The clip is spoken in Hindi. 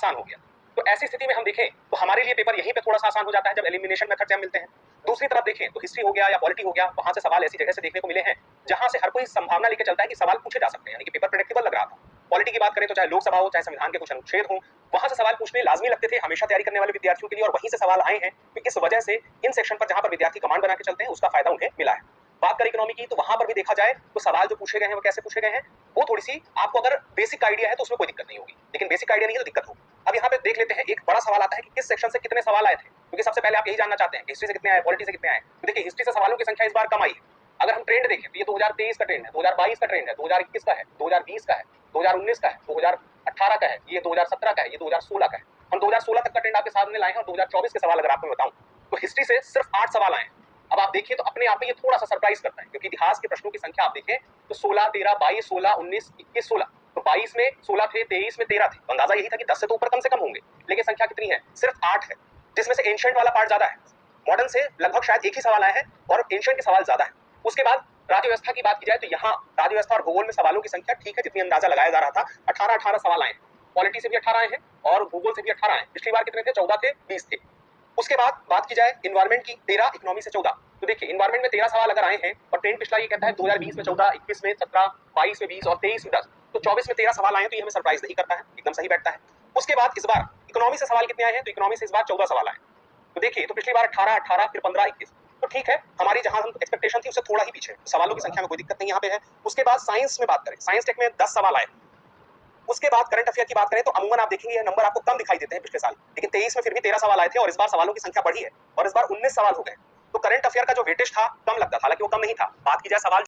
आसान हो गया। तो ऐसी स्थिति में हम देखें तो हमारे लिए पेपर यहीं पे थोड़ा सा आसान हो जाता है जब एलिमिनेशन मेथड से हम मिलते हैं। दूसरी तरफ देखें तो हिस्ट्री हो गया या पॉलिटी हो गया, वहां से सवाल ऐसी जगह से देखने को मिले हैं जहां से हर कोई संभावना लेके चलता है कि सवाल पूछे जा सकते हैं, यानी कि पेपर प्रेडिक्टेबल लग रहा था। पॉलिटी की बात करें तो चाहे लोकसभा हो, चाहे संविधान के कुछ अनुच्छेद हो, वहां से सवाल पूछने लाजमी लगते थे हमेशा तैयारी करने वाले विद्यार्थियों के लिए, और वहीं से सवाल आए हैं। तो इस वजह से इन सेक्शन पर जहां पर विद्यार्थी कमांड बना के चलते हैं उसका फायदा उन्हें मिला है। बात करें इकोनॉमी की तो वहां पर भी देखा जाए तो सवाल जो पूछे गए हैं वो कैसे पूछे गए हैं, वो थोड़ी सी आपको अगर बेसिक आइडिया है तो उसमें कोई दिक्कत नहीं होगी, लेकिन बेसिक आइडिया नहीं है तो दिक्कत होगी। अब यहाँ पे देख लेते हैं, एक बड़ा सवाल आता है कि किस सेक्शन से कितने सवाल आए थे, क्योंकि सबसे पहले आप यही जानना चाहते हैं हिस्ट्री से कितने आए, पॉलिटी से कितने आए। तो देखिए हिस्ट्री से सवालों की संख्या इस बार कम आई है। अगर हम ट्रेंड देखें तो ये 2023 का ट्रेंड है, 2022 का ट्रेंड है, 2021 का है, 2020 का है, 2019 का है, 2018 का है, ये 2017 का है, ये 2016 का है। हम 2016 तक का ट्रेंड आपके सामने लाए हैं और 2024 के सवाल अगर आपको बताऊं तो हिस्ट्री से सिर्फ 8 सवाल आए हैं। अब आप देखिए तो अपने आप में ये थोड़ा सा सरप्राइज करता है, क्योंकि इतिहास के प्रश्नों की संख्या आप देखें तो 16, 13, 22, 16, 19, 21, 16, तो 22 में 16 थे, 23 में 13 थे, तो अंदाजा यही था कि 10 से तो ऊपर कम से कम होंगे, लेकिन संख्या कितनी है, सिर्फ 8 है, जिसमें से एंशिएंट वाला पार्ट ज्यादा है। मॉडर्न से लगभग शायद एक ही सवाल आए हैं और एंशिएंट के सवाल ज्यादा है। उसके बाद राज्य व्यवस्था की बात की जाए तो यहाँ राज्य व्यवस्था और भूगोल में सवालों की संख्या ठीक है जितनी अंदाजा लगाया जा रहा था, 18 सवाल आए हैं। पॉलिटी से भी 18 आए हैं और भूगोल से भी 18 आए हैं। पिछली बार कितने थे, 14 थे, 20 थे। उसके बाद बात की जाए इन्वायरमेंट की, 13, इकोनॉमी से 14। तो देखिए इन्वायरमेंट में 13 सवाल अगर आए हैं और ट्रेंड पिछला ये कहता है 2020 में 14, 21 में 17, 22 में 20 और 23 में 10, तो 24 में 13 सवाल आए हैं, तो ये हमें सरप्राइज नहीं करता है, एकदम सही बैठता है। उसके बाद इस बार इकोनॉमी से सवाल कितने आए हैं, तो इकोनॉमी से इस बार 14 सवाल आए। तो देखिए तो पिछली बार 18, फिर 15, 21, तो ठीक है, हमारी जहां हम एक्सपेक्टेशन थी उससे थोड़ा ही पीछे, सवालों की संख्या में कोई दिक्कत नहीं यहाँ पे है। उसके बाद साइंस में बात करें, साइंस टेक में 10 सवाल आए। उसके बाद करंट अफेयर की बात करें तो अमूमन आप देखेंगे ये नंबर आपको कम दिखाई देते हैं पिछले साल, लेकिन 23 में फिर भी 13 सवाल आए थे और इस बार सवालों की संख्या बढ़ी है और इस बार 19 सवाल हो गए। तो करंट अफेयर का जो वेटेज था कम लगता था, हालांकि वो कम नहीं था। बात की जाए सवाल